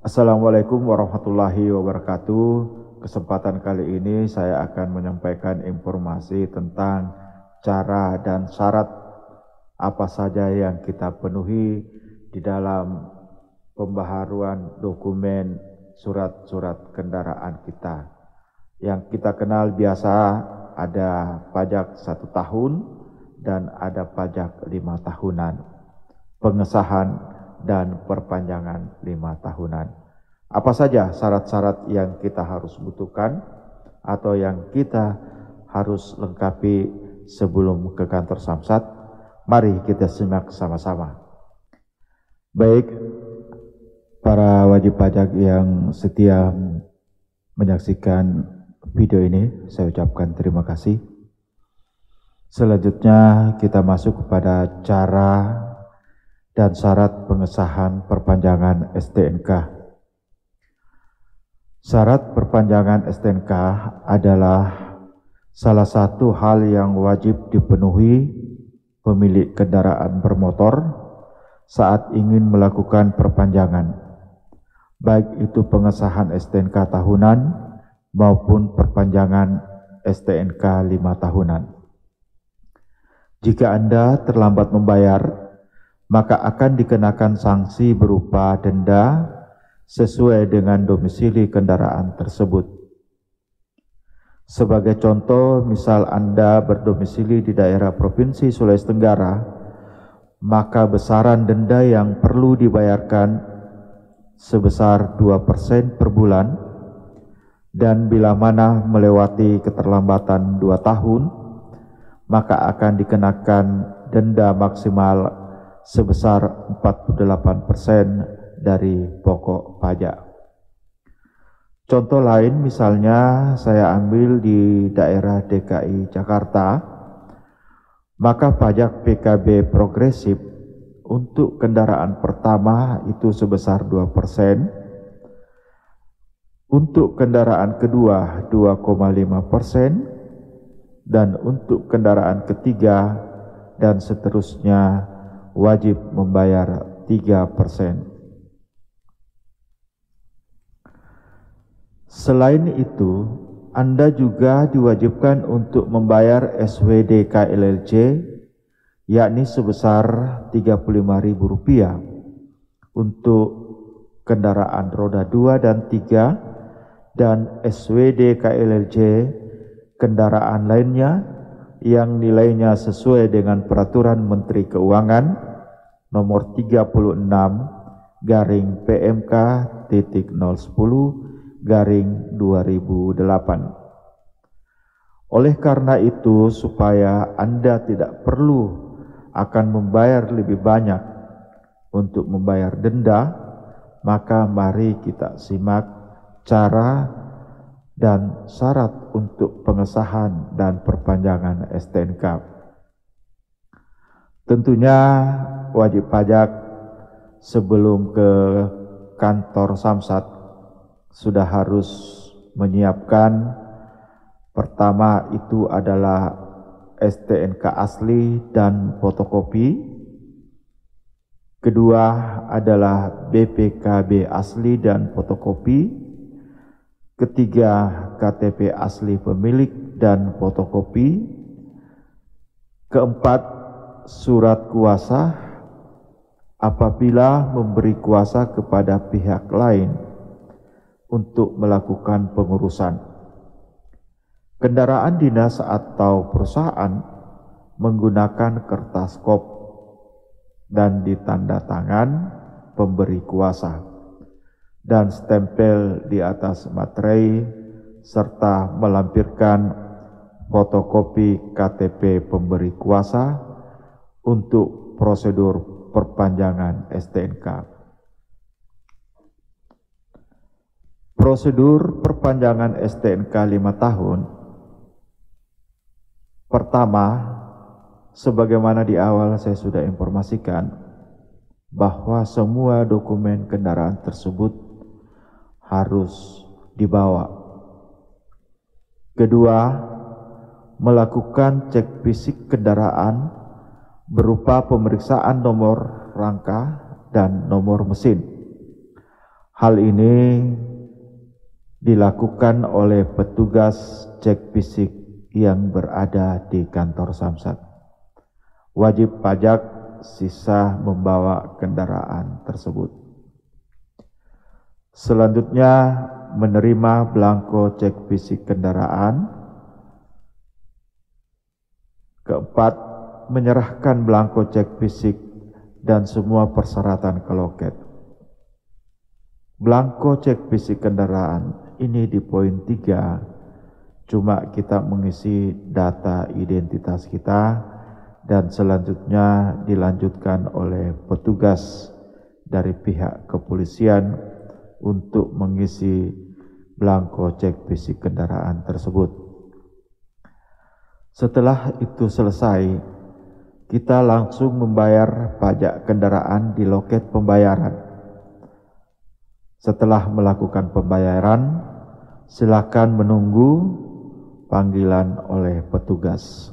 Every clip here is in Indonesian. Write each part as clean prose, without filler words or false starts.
Assalamualaikum warahmatullahi wabarakatuh. Kesempatan kali ini saya akan menyampaikan informasi tentang cara dan syarat apa saja yang kita penuhi di dalam pembaharuan dokumen surat-surat kendaraan kita. Yang kita kenal biasa ada pajak 1 tahun dan ada pajak 5 tahunan, pengesahan dan perpanjangan 5 tahunan. Apa saja syarat-syarat yang kita harus butuhkan atau yang kita harus lengkapi sebelum ke kantor Samsat? Mari kita simak sama-sama. Baik, para wajib pajak yang setia menyaksikan video ini, saya ucapkan terima kasih. Selanjutnya kita masuk kepada cara dan syarat pengesahan perpanjangan STNK. Syarat perpanjangan STNK adalah salah satu hal yang wajib dipenuhi pemilik kendaraan bermotor saat ingin melakukan perpanjangan, baik itu pengesahan STNK tahunan maupun perpanjangan STNK 5 tahunan. Jika Anda terlambat membayar, maka akan dikenakan sanksi berupa denda sesuai dengan domisili kendaraan tersebut. Sebagai contoh, misal Anda berdomisili di daerah Provinsi Sulawesi Tenggara, maka besaran denda yang perlu dibayarkan sebesar 2% per bulan, dan bila mana melewati keterlambatan 2 tahun, maka akan dikenakan denda maksimal sebesar 48% dari pokok pajak. Contoh lain misalnya saya ambil di daerah DKI Jakarta, maka pajak PKB progresif untuk kendaraan pertama itu sebesar 2%, untuk kendaraan kedua 2,5%, dan untuk kendaraan ketiga dan seterusnya wajib membayar 3%. Selain itu, Anda juga diwajibkan untuk membayar SWD KLLC, yakni sebesar Rp35.000 untuk kendaraan roda 2 dan 3, dan SWD KLLC kendaraan lainnya yang nilainya sesuai dengan Peraturan Menteri Keuangan nomor 36/PMK-010/2008. Oleh karena itu, supaya Anda tidak perlu akan membayar lebih banyak untuk membayar denda, maka mari kita simak cara dan syarat untuk pengesahan dan perpanjangan STNK. Tentunya wajib pajak sebelum ke kantor Samsat sudah harus menyiapkan, pertama itu adalah STNK asli dan fotokopi, kedua adalah BPKB asli dan fotokopi, ketiga KTP asli pemilik dan fotokopi, keempat surat kuasa apabila memberi kuasa kepada pihak lain untuk melakukan pengurusan. Kendaraan dinas atau perusahaan menggunakan kertas kop dan ditanda tangan pemberi kuasa dan stempel di atas materai serta melampirkan fotokopi KTP pemberi kuasa untuk prosedur perpanjangan STNK. Prosedur perpanjangan STNK 5 tahun. Pertama, sebagaimana di awal saya sudah informasikan bahwa semua dokumen kendaraan tersebut harus dibawa. Kedua, melakukan cek fisik kendaraan berupa pemeriksaan nomor rangka dan nomor mesin. Hal ini dilakukan oleh petugas cek fisik yang berada di kantor Samsat. Wajib pajak sisa membawa kendaraan tersebut. Selanjutnya, menerima belangko cek fisik kendaraan. Keempat, menyerahkan belangko cek fisik dan semua persyaratan ke loket. Belangko cek fisik kendaraan ini di poin 3, cuma kita mengisi data identitas kita dan selanjutnya dilanjutkan oleh petugas dari pihak kepolisian untuk mengisi belangko cek fisik kendaraan tersebut. Setelah itu selesai, kita langsung membayar pajak kendaraan di loket pembayaran. Setelah melakukan pembayaran, silakan menunggu panggilan oleh petugas.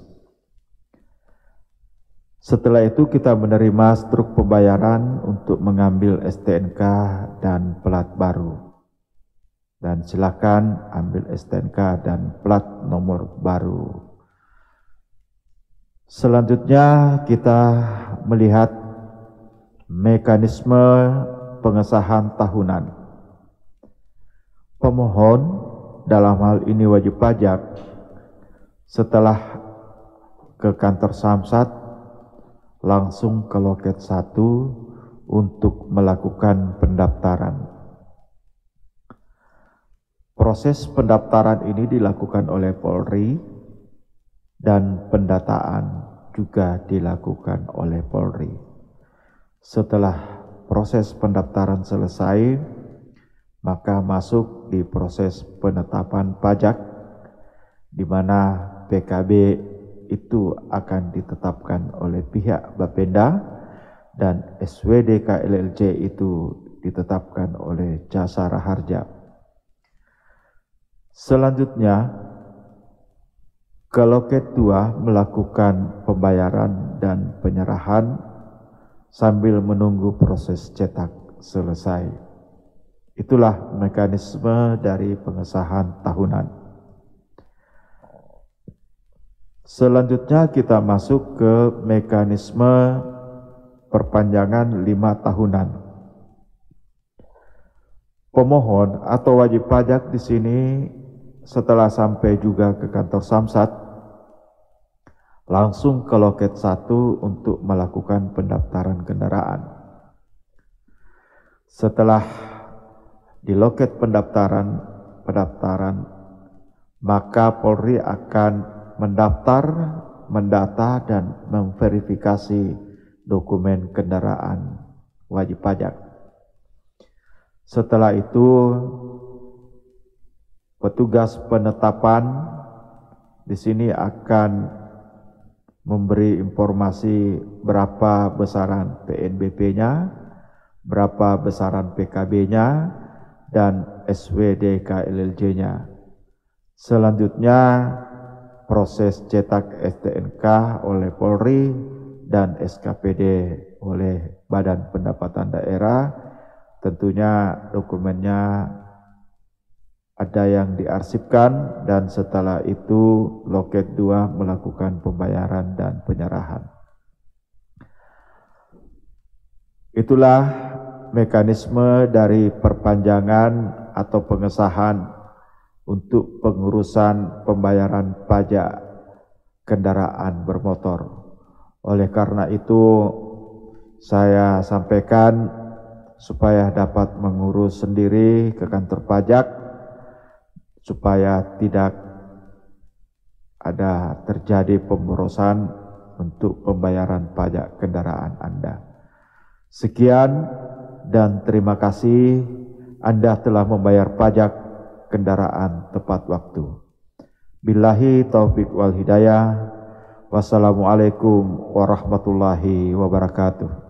Setelah itu kita menerima struk pembayaran untuk mengambil STNK dan plat baru. Dan silakan ambil STNK dan plat nomor baru. Selanjutnya kita melihat mekanisme pengesahan tahunan. Pemohon dalam hal ini wajib pajak setelah ke kantor Samsat langsung ke loket 1 untuk melakukan pendaftaran. Proses pendaftaran ini dilakukan oleh Polri dan pendataan juga dilakukan oleh Polri. Setelah proses pendaftaran selesai, maka masuk di proses penetapan pajak, di mana PKB itu akan ditetapkan oleh pihak Bapenda dan SWDK LLC itu ditetapkan oleh Jasara Harja. Selanjutnya, ke loket 2 melakukan pembayaran dan penyerahan sambil menunggu proses cetak selesai. Itulah mekanisme dari pengesahan tahunan. Selanjutnya kita masuk ke mekanisme perpanjangan 5 tahunan. Pemohon atau wajib pajak di sini setelah sampai juga ke kantor Samsat, langsung ke loket 1 untuk melakukan pendaftaran kendaraan. Setelah di loket pendaftaran, maka Polri akan mendaftar, mendata, dan memverifikasi dokumen kendaraan wajib pajak. Setelah itu, petugas penetapan di sini akan memberi informasi berapa besaran PNBP-nya, berapa besaran PKB-nya, dan SWDK LLC-nya. Selanjutnya proses cetak STNK oleh Polri dan SKPD oleh Badan Pendapatan Daerah. Tentunya dokumennya ada yang diarsipkan dan setelah itu loket 2 melakukan pembayaran dan penyerahan. Itulah mekanisme dari perpanjangan atau pengesahan untuk pengurusan pembayaran pajak kendaraan bermotor. Oleh karena itu, saya sampaikan supaya dapat mengurus sendiri ke kantor pajak, supaya tidak ada terjadi pemborosan untuk pembayaran pajak kendaraan Anda. Sekian dan terima kasih Anda telah membayar pajak kendaraan tepat waktu. Billahi taufik wal hidayah. Wassalamualaikum warahmatullahi wabarakatuh.